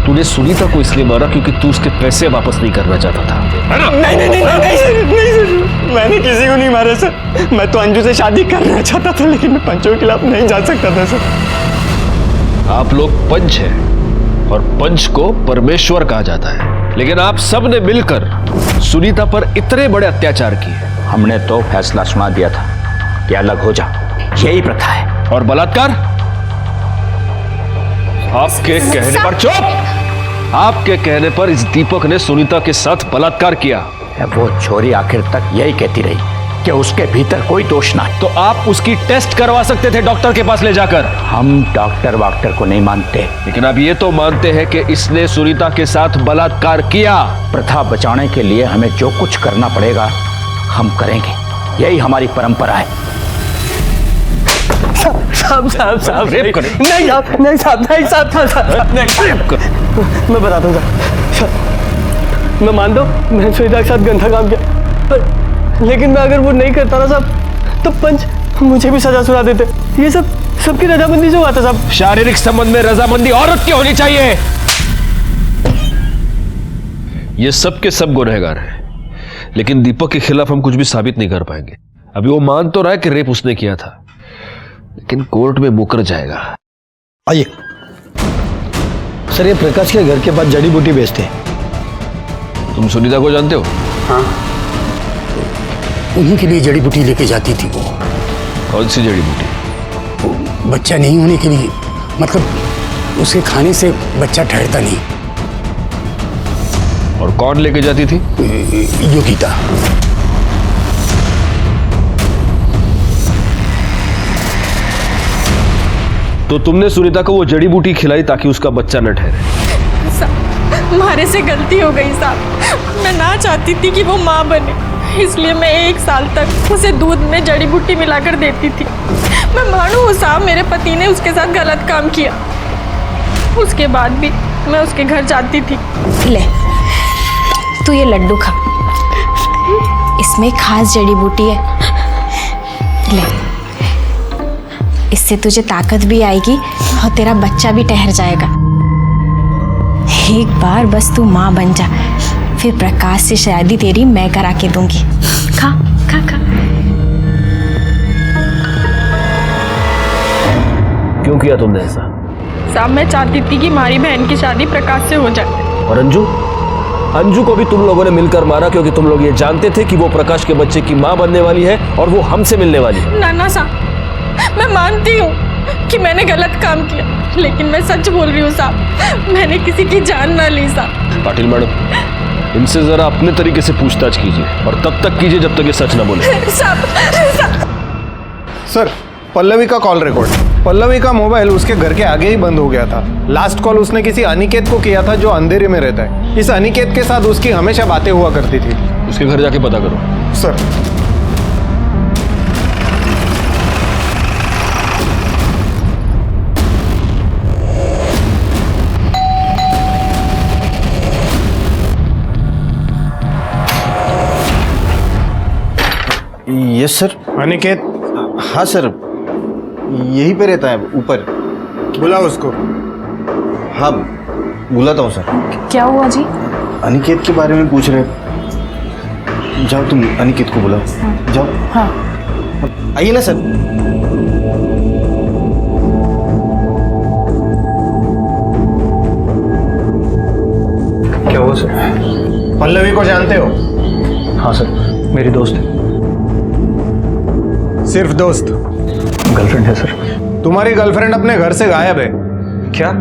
तूने सुनीता को इसलिए मारा क्योंकि तू उसके पैसे वापस नहीं करना चाहता था, है ना? नहीं नहीं नहीं नहीं सर, नहीं सर, मैंने किसी को नहीं मारा सर। मैं तो अंजू से शादी करना चाहता था, लेकिन मैं पंचों के खिलाफ नहीं जा सकता था सर। आप लोग पंच हैं और पंच को परमेश्वर कहा जाता है, लेकिन आप सब ने मिलकर सुनीता पर इतने बड़े अत्याचार किए। हमने तो फैसला सुना दिया था कि अलग हो जा, यही प्रथा है। और बलात्कार? आपके कहने पर चुप। आपके कहने पर इस दीपक ने सुनीता के साथ बलात्कार किया। वो छोरी आखिर तक यही कहती रही कि उसके भीतर कोई दोष ना है। तो आप उसकी टेस्ट करवा सकते थे डॉक्टर के पास ले जाकर। हम डॉक्टर वाक्टर को नहीं मानते, लेकिन आप ये तो मानते हैं कि इसने सुनीता के साथ बलात्कार किया। प्रथा बचाने के लिए हमें जो कुछ करना पड़ेगा हम करेंगे, यही हमारी परंपरा है। साहब साहब साहब रेप करें? नहीं साहब, नहीं साहब, नहीं साहब, साहब नहीं। मैं बताता हूँ साहब, मैं मानता हूँ मैंने सुनीता के साथ गंदा काम किया, लेकिन मैं अगर वो नहीं करता ना साहब तो पंच मुझे भी सजा सुना देते। ये सब सबकी रजामंदी से हुआ था साहब। शारीरिक संबंध में रजामंदी औरत की होनी चाहिए। ये सब के सब गुनहगार हैं, लेकिन दीपक के खिलाफ हम कुछ भी साबित नहीं कर पाएंगे। अभी वो मान तो रहा है कि रेप उसने किया था, लेकिन कोर्ट में मुकर जाएगा। आइए सर, ये प्रकाश के घर के पास जड़ी बूटी बेचते हैं। तुम सुनीता को जानते हो? हाँ, उन्हीं के लिए जड़ी बूटी लेके जाती थी वो। कौन सी जड़ी बूटी? बच्चा नहीं होने के लिए, मतलब उसके खाने से बच्चा ठहरता नहीं। और कौन लेके जाती थी? योगिता। तो तुमने सुनीता को वो जड़ी बूटी खिलाई ताकि उसका बच्चा न ठहरे। हमारे से गलती हो गई साहब। मैं ना चाहती थी कि वो माँ बने, इसलिए मैं 1 साल तक उसे दूध में जड़ी बूटी मिलाकर देती थी। मैं मानू हूँ साहब, मेरे पति ने उसके साथ गलत काम किया, उसके बाद भी मैं उसके घर जाती थी। ले तू ये लड्डू खा, इसमें खास जड़ी बूटी है, ले इससे तुझे ताकत भी आएगी और तेरा बच्चा भी ठहर जाएगा। एक बार बस तू माँ बन जा, फिर प्रकाश से शादी तेरी मैं करा के दूंगी। खा खा खा। क्यों किया तुमने ऐसा? साहब मैं चाहती थी कि हमारी बहन की शादी प्रकाश से हो जाए। और अंजू? अंजू को भी तुम लोगों ने मिलकर मारा क्योंकि तुम लोग ये जानते थे कि वो प्रकाश के बच्चे की माँ बनने वाली है और वो हमसे मिलने वाली है। ना ना साहब, मैं मानती हूँ कि मैंने गलत काम किया, लेकिन मैं सच बोल रही हूँ साहब, मैंने किसी की जान ना ली साहब। पाटिल मैडम, इनसे जरा अपने तरीके से पूछताछ कीजिए और तब तक कीजिए जब तक ये सच ना बोले। सर, पल्लवी का कॉल रिकॉर्ड। पल्लवी का मोबाइल उसके घर के आगे ही बंद हो गया था। लास्ट कॉल उसने किसी अनिकेत को किया था जो अंधेरे में रहता है। इस अनिकेत के साथ उसकी हमेशा बातें हुआ करती थी। उसके घर जाके पता करो। सर। Yes sir. अनिकेत? हाँ सर, यहीं पे रहता है ऊपर। बुलाओ उसको। हाँ बुलाता हूँ सर। क्या हुआ जी? अनिकेत के बारे में पूछ रहे। जाओ तुम अनिकेत को बुलाओ। जाओ। हाँ आइए ना सर। क्या हुआ सर? पल्लवी को जानते हो? हाँ सर, मेरी दोस्त है। सिर्फ दोस्त? गर्लफ्रेंड है सर। तुम्हारी गर्लफ्रेंड अपने घर से गायब है। क्या?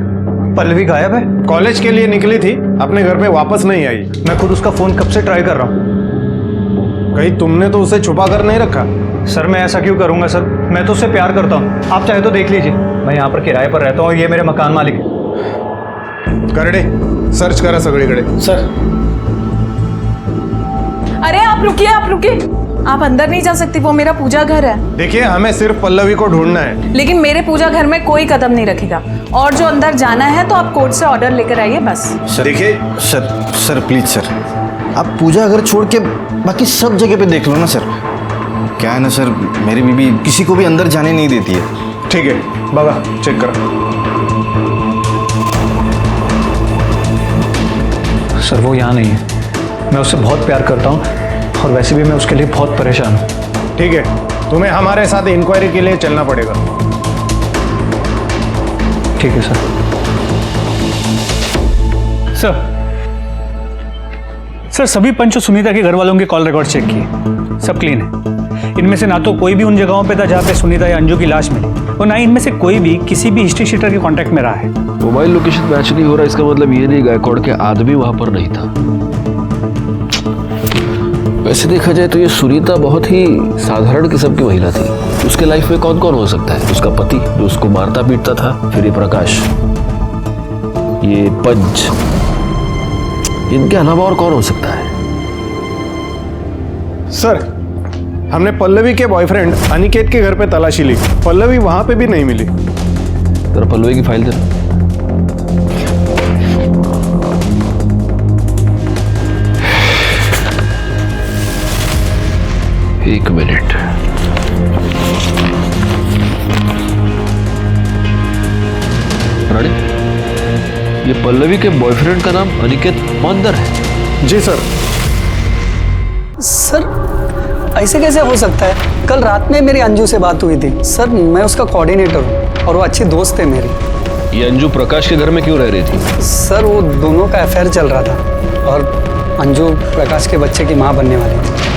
पल्लवी गायब है? कॉलेज के लिए निकली थी, अपने घर पे वापस नहीं आई। मैं खुद उसका फोन कब से ट्राई कर रहा हूँ। कहीं तुमने तो उसे छुपा कर नहीं रखा? सर मैं ऐसा क्यों करूंगा सर, मैं तो उससे प्यार करता हूँ। आप चाहे तो देख लीजिए, मैं यहाँ पर किराए पर रहता हूँ, ये मेरे मकान मालिक है। करडे सर्च करा सगळीकडे। सर। अरे आप रुकिए, आप अंदर नहीं जा सकती, वो मेरा पूजा घर है। देखिए, हमें सिर्फ पल्लवी को ढूंढना है। लेकिन मेरे पूजा घर में कोई कदम नहीं रखेगा, और जो अंदर जाना है तो आप कोर्ट से ऑर्डर लेकर आइए बस। सर देखिए, सर प्लीज सर, आप पूजा घर छोड़ के बाकी सब जगह पे देख लो ना सर। क्या है ना सर, मेरी बीबी किसी को भी अंदर जाने नहीं देती है। ठीक है बाबा, चेक करो। सर वो यहाँ नहीं है। मैं उससे बहुत प्यार करता हूँ और वैसे भी मैं उसके लिए बहुत परेशान हूँ। ठीक है, तुम्हें हमारे साथ इंक्वायरी के लिए चलना पड़ेगा। ठीक है सर। सर सभी पंच और सुनीता के घर वालों के कॉल रिकॉर्ड चेक किए, सब क्लीन है। इनमें से ना तो कोई भी उन जगहों पे था जहाँ पे सुनीता या अंजू की लाश मिली, और ना ही इनमें से कोई भी किसी भी हिस्ट्री शीटर के कांटेक्ट में रहा है। मोबाइल लोकेशन मैच नहीं हो रहा, इसका मतलब ये नहीं गायकवाड़ के आदमी वहां पर नहीं था। वैसे देखा जाए तो ये सुनीता बहुत ही साधारण किस्म की महिला थी। उसके लाइफ में कौन कौन हो सकता है? उसका पति जो उसको मारता पीटता था, फिर ये प्रकाश, ये पंच, इनके अलावा और कौन हो सकता है? सर, हमने पल्लवी के बॉयफ्रेंड अनिकेत के घर पे तलाशी ली, पल्लवी वहां पे भी नहीं मिली। जरा पल्लवी की फाइल दे। एक मिनट। रानी, ये पल्लवी के बॉयफ्रेंड का नाम अनिकेत मंदर है? जी सर। सर ऐसे कैसे हो सकता है? कल रात में मेरी अंजू से बात हुई थी सर, मैं उसका कोऑर्डिनेटर हूँ और वो अच्छी दोस्त है मेरी। ये अंजू प्रकाश के घर में क्यों रह रही थी? सर वो दोनों का अफेयर चल रहा था और अंजू प्रकाश के बच्चे की माँ बनने वाली थी।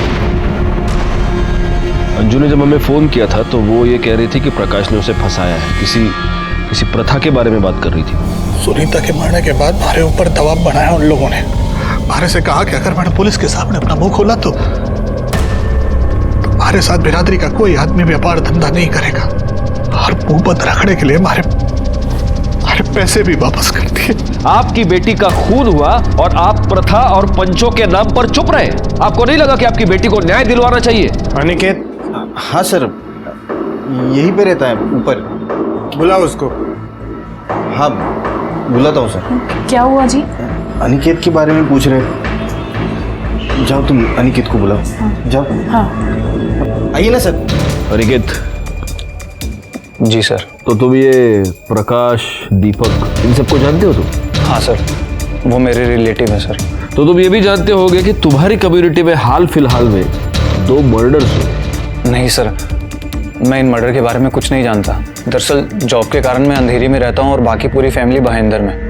अंजू ने जब हमें फोन किया था तो वो ये कह रही थी कि प्रकाश ने उसे फंसाया है, किसी प्रथा के बारे में बात कर रही थी। सुनीता के मरने के बाद हमारे ऊपर दबाव बनाया उन लोगों ने। हमारे से कहा कि अगर मैंने पुलिस के सामने अपना मुंह खोला तो हमारे साथ बिरादरी का कोई आदमी व्यापार धंधा नहीं करेगा और मुंह बंद रखने के लिए हमारे पैसे भी वापस कर दिए। आपकी बेटी का खून हुआ और आप प्रथा और पंचों के नाम पर चुप रहे। आपको नहीं लगा कि आपकी बेटी को न्याय दिलवाना चाहिए? अनिकेत? हाँ सर, यहीं पे रहता है ऊपर। बुलाओ उसको। हाँ बुलाता हूँ सर। क्या हुआ जी? अनिकेत के बारे में पूछ रहे। जाओ तुम अनिकेत को बुलाओ। जाओ। हाँ आइए ना सर। अनिकेत। जी सर। तो तुम ये प्रकाश, दीपक, इन सबको जानते हो तुम? हाँ सर, वो मेरे रिलेटिव है सर। तो तुम ये भी जानते होगे कि तुम्हारी कम्युनिटी में हाल फिलहाल में 2 मर्डर्स हुए? नहीं सर, मैं इन मर्डर के बारे में कुछ नहीं जानता। दरअसल जॉब के कारण मैं अंधेरी में रहता हूँ और बाकी पूरी फैमिली भाईंदर में।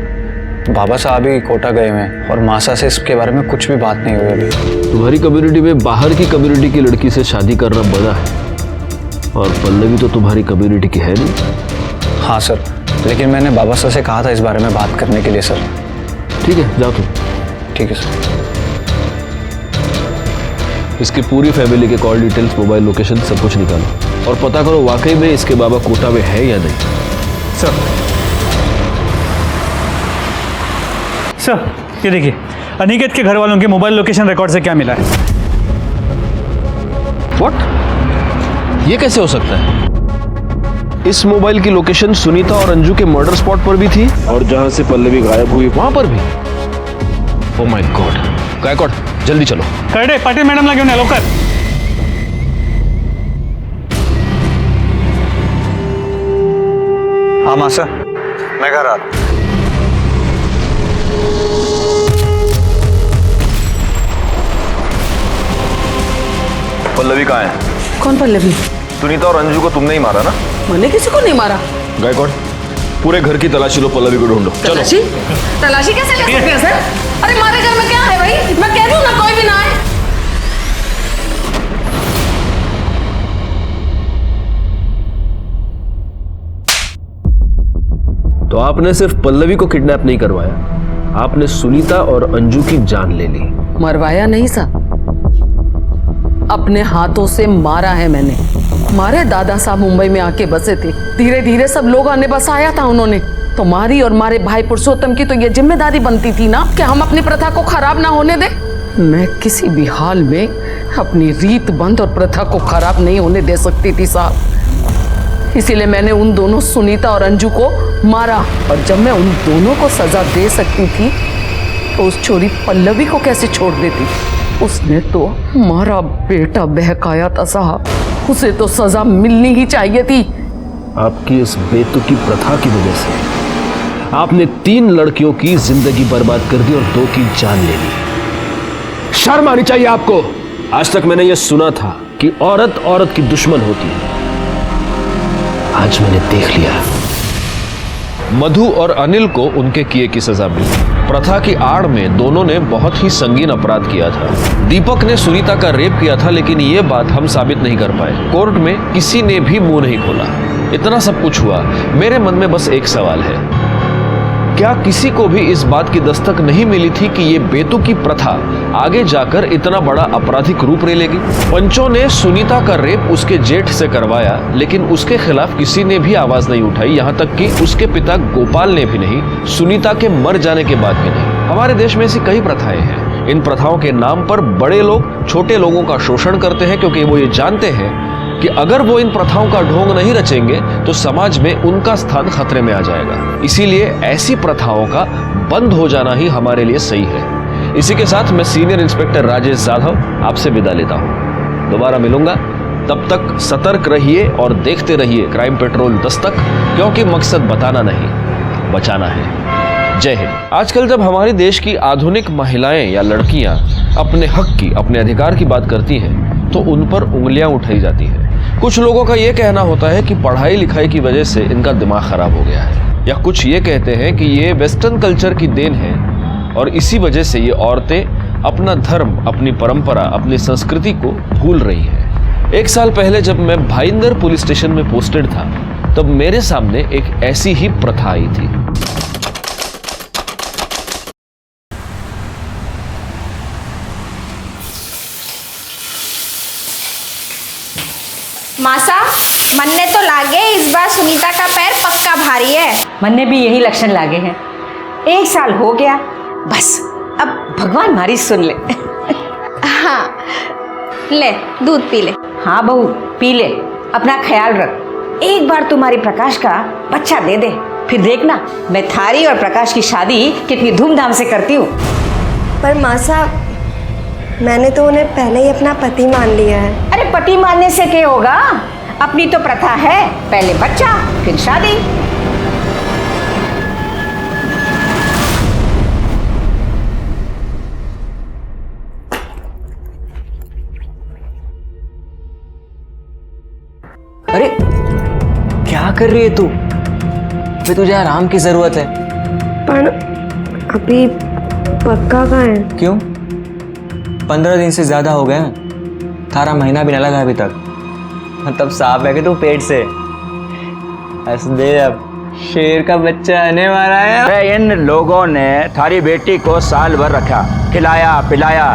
बाबा साहब ही कोटा गए हुए हैं और मासा से इसके बारे में कुछ भी बात नहीं हुई अभी। तुम्हारी कम्युनिटी में बाहर की कम्युनिटी की लड़की से शादी करना बड़ा है और पल्लवी तो तुम्हारी कम्युनिटी की है नहीं। हाँ सर, लेकिन मैंने बाबा साहब से कहा था इस बारे में बात करने के लिए सर। ठीक है, जाओ तुम। ठीक है सर। इसकी पूरी फैमिली के कॉल डिटेल्स, मोबाइल लोकेशन सब कुछ निकालो और पता करो वाकई में इसके बाबा कोटा में है या नहीं। सर ये देखिए, अनिकेत के घर वालों के मोबाइल लोकेशन रिकॉर्ड से क्या मिला है। व्हाट? ये कैसे हो सकता है? इस मोबाइल की लोकेशन सुनीता और अंजू के मर्डर स्पॉट पर भी थी और जहां से पल्लवी गायब हुई वहां पर भी। Oh my God. गायकवाड़ जल्दी चलो। करडे पाटिल मैडम ला घेऊन या लवकर। हाँ मासा, मैं घर आ रहा हूं। पल्लवी कहाँ है? कौन पल्लवी? सुनीता और अंजू को तुमने ही मारा ना? मैंने किसी को नहीं मारा। गायकवाड़ पूरे घर की तलाशी लो, पल्लवी को ढूंढो। चलो। तलाशी कैसे ले सकते हैं सर? अरे हमारे घर में क्या है भाई? मैं कह रही हूँ ना, कोई भी ना आए। तो आपने सिर्फ पल्लवी को किडनैप नहीं करवाया, आपने सुनीता और अंजू की जान ले ली। मरवाया नहीं साहब, अपने हाथों से मारा है मैंने। हमारे दादा साहब मुंबई में आके बसे थे, धीरे धीरे सब लोग आने बसाया था उन्होंने। तो मारी और मारे भाई पुरुषोत्तम की तो ये जिम्मेदारी बनती थी ना कि हम अपनी प्रथा को खराब ना होने दें। मैं किसी भी हाल में अपनी रीत बंद और प्रथा को खराब नहीं होने दे सकती थी साहब। इसीलिए मैंने उन दोनों सुनीता और अंजू को मारा। और जब मैं उन दोनों को सजा दे सकती थी तो उस छोरी पल्लवी को कैसे छोड़ देती? उसने तो हमारा बेटा बहकाया था साहब, उसे तो सजा मिलनी ही चाहिए थी। आपकी इस बेतुकी प्रथा की वजह से आपने 3 लड़कियों की जिंदगी बर्बाद कर दी और 2 की जान ले ली। शर्म आनी चाहिए आपको। आज तक मैंने यह सुना था कि औरत औरत की दुश्मन होती है, आज मैंने देख लिया। मधु और अनिल को उनके किए की सजा मिली। प्रथा की आड़ में दोनों ने बहुत ही संगीन अपराध किया था। दीपक ने सुनीता का रेप किया था, लेकिन यह बात हम साबित नहीं कर पाए। कोर्ट में किसी ने भी मुंह नहीं खोला। इतना सब कुछ हुआ, मेरे मन में बस एक सवाल है, क्या किसी को भी इस बात की दस्तक नहीं मिली थी कि ये बेतुकी प्रथा आगे जाकर इतना बड़ा आपराधिक रूप ले लेगी? पंचों ने सुनीता का रेप उसके जेठ से करवाया, लेकिन उसके खिलाफ किसी ने भी आवाज नहीं उठाई, यहाँ तक कि उसके पिता गोपाल ने भी नहीं, सुनीता के मर जाने के बाद भी नहीं। हमारे देश में ऐसी कई प्रथाएं हैं। इन प्रथाओं के नाम पर बड़े लोग छोटे लोगों का शोषण करते हैं, क्योंकि वो ये जानते हैं कि अगर वो इन प्रथाओं का ढोंग नहीं रचेंगे तो समाज में उनका स्थान खतरे में आ जाएगा। इसीलिए ऐसी प्रथाओं का बंद हो जाना ही हमारे लिए सही है। इसी के साथ मैं सीनियर इंस्पेक्टर राजेश जाधव आपसे विदा लेता हूं। दोबारा मिलूंगा, तब तक सतर्क रहिए और देखते रहिए क्राइम पेट्रोल दस्तक, क्योंकि मकसद बताना नहीं, बचाना है। जय हिंद। आजकल जब हमारे देश की आधुनिक महिलाएं या लड़कियां अपने हक की, अपने अधिकार की बात करती हैं तो उन पर उंगलियां उठाई जाती है। कुछ लोगों का यह कहना होता है कि पढ़ाई लिखाई की वजह से इनका दिमाग खराब हो गया है, या कुछ ये कहते हैं कि ये वेस्टर्न कल्चर की देन है और इसी वजह से ये औरतें अपना धर्म, अपनी परंपरा, अपनी संस्कृति को भूल रही हैं। 1 साल पहले जब मैं भाईंदर पुलिस स्टेशन में पोस्टेड था, तब मेरे सामने एक ऐसी ही प्रथा आई थी। मासा, मन्ने तो लागे इस बार सुनीता का पैर पक्का भारी है। मन्ने भी यही लक्षण लागे हैं। 1 साल हो गया, बस अब भगवान हमारी सुन ले। हाँ, ले दूध पी ले। हाँ बहू, पी ले, अपना ख्याल रख। एक बार तुम्हारी प्रकाश का बच्चा दे दे, फिर देखना मैं थारी और प्रकाश की शादी कितनी धूमधाम से करती हूँ। पर मासा, मैंने तो उन्हें पहले ही अपना पति मान लिया है। अरे पति मानने से क्या होगा, अपनी तो प्रथा है, पहले बच्चा फिर शादी। अरे क्या कर रही है तू? अभी तुझे आराम की जरूरत है। पर अभी पक्का कहाँ है? क्यों? 15 दिन से ज्यादा हो गए हैं, थारा महीना भी न लगा अभी तक। मतलब साफ है कि तू पेट से दे, अब शेर का बच्चा आने वाला है। इन लोगों ने थारी बेटी को साल भर रखा, खिलाया पिलाया,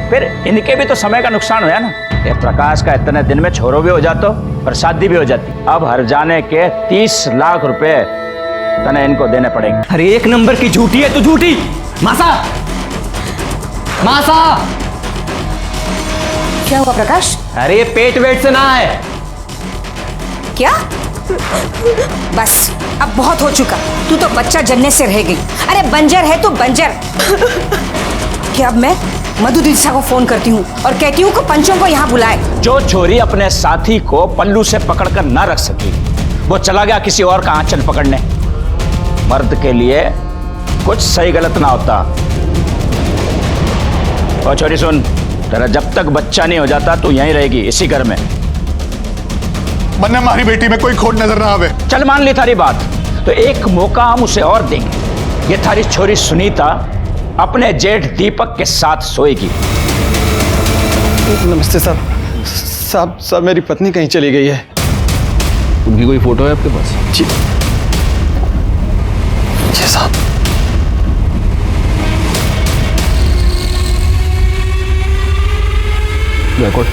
फिर इनके भी तो समय का नुकसान हुआ ना। ये प्रकाश का इतने दिन में छोरो भी हो जातो और शादी भी हो जाती। अब हर जाने के 30 लाख रुपए तने इनको देने पड़ेंगे। अरे 1 नंबर की झूठी है तू, झूठी। मासा, मासा, क्या हुआ प्रकाश? अरे ये पेट वेट से ना है। क्या? बस अब बहुत हो चुका, तू तो बच्चा जनने से रह गई। अरे बंजर है तू, बंजर। क्या अब मैं मधु दिलसा को फोन करती हूँ और कहती हूँ कि पंचों को यहाँ बुलाए। जो छोरी अपने साथी को पल्लू से पकड़कर ना रख सकी, वो चला गया किसी और का आंचल पकड़ने। मर्द के लिए कुछ सही गलत ना होता। और छोरी सुन, तेरा जब तक बच्चा नहीं हो जाता तू यहीं रहेगी, इसी घर में। मन्ने हमारी बेटी में कोई खोट नजर ना आवे। चल मान ली थारी बात, तो एक मौका हम उसे और देंगे। ये थारी छोरी सुनीता अपने जेठ दीपक के साथ सोएगी। नमस्ते साहब। साहब मेरी पत्नी कहीं चली गई है। उनकी कोई फोटो है आपके पास? जी साहब। रिकॉर्ड।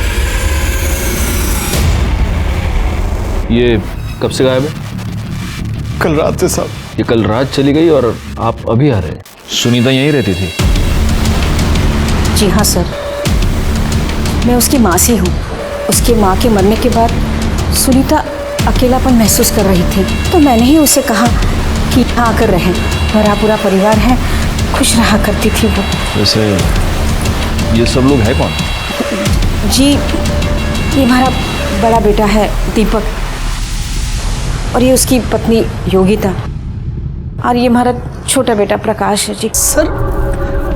ये कब से गायब है? कल रात से साहब। ये कल रात चली गई और आप अभी आ रहे हैं? सुनीता यहीं रहती थी? जी हाँ सर, मैं उसकी माँ से हूँ। उसकी माँ के मरने के बाद सुनीता अकेलापन महसूस कर रही थी, तो मैंने ही उसे कहा कि यहाँ आकर रहें, भरा पूरा परिवार है, खुश रहा करती थी वो। वैसे ये सब लोग है कौन? जी, ये हमारा बड़ा बेटा है दीपक। और ये उसकी पत्नी योगिता, और ये हमारा छोटा बेटा प्रकाश है जी। सर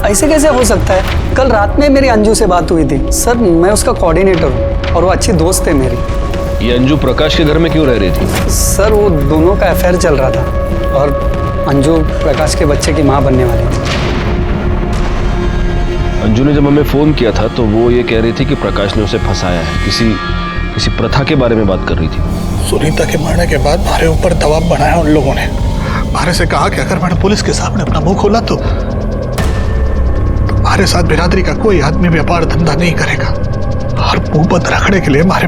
ऐसे कैसे हो सकता है? कल रात में मेरी अंजू से बात हुई थी सर, मैं उसका कोऑर्डिनेटर हूँ और वो अच्छी दोस्त है मेरी। ये अंजू प्रकाश के घर में क्यों रह रही थी? सर वो दोनों का अफेयर चल रहा था और अंजू प्रकाश के बच्चे की माँ बनने वाली थी। अंजू ने जब हमें फोन किया था तो वो ये कह रही थी कि प्रकाश ने उसे फंसाया है, किसी प्रथा के बारे में बात कर रही थी। सुनीता के मरने के बाद हमारे ऊपर दबाव बनाया उन लोगों ने। हमारे से कहा कि अगर मैंने पुलिस के सामने अपना मुंह खोला तो हमारे साथ बिरादरी का कोई आदमी व्यापार धंधा नहीं करेगा और मुंह बंद रखने के लिए हमारे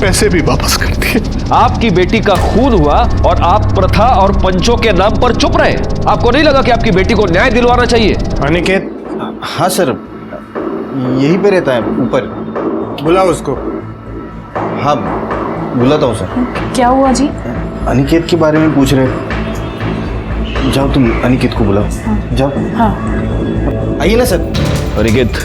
पैसे भी वापस कर दिए। आपकी बेटी का खून हुआ और आप प्रथा और पंचों के नाम पर चुप रहे। आपको नहीं लगा कि आपकी बेटी को न्याय दिलवाना चाहिए? अनिकेत, हाँ सर, यही पे रहता है ऊपर। बुलाओ उसको। हाँ बुलाता हूँ सर। क्या हुआ जी? अनिकेत के बारे में पूछ रहे। जाओ तुम अनिकेत को बुलाओ। जाओ। हाँ। आइए ना सर। अनिकेत,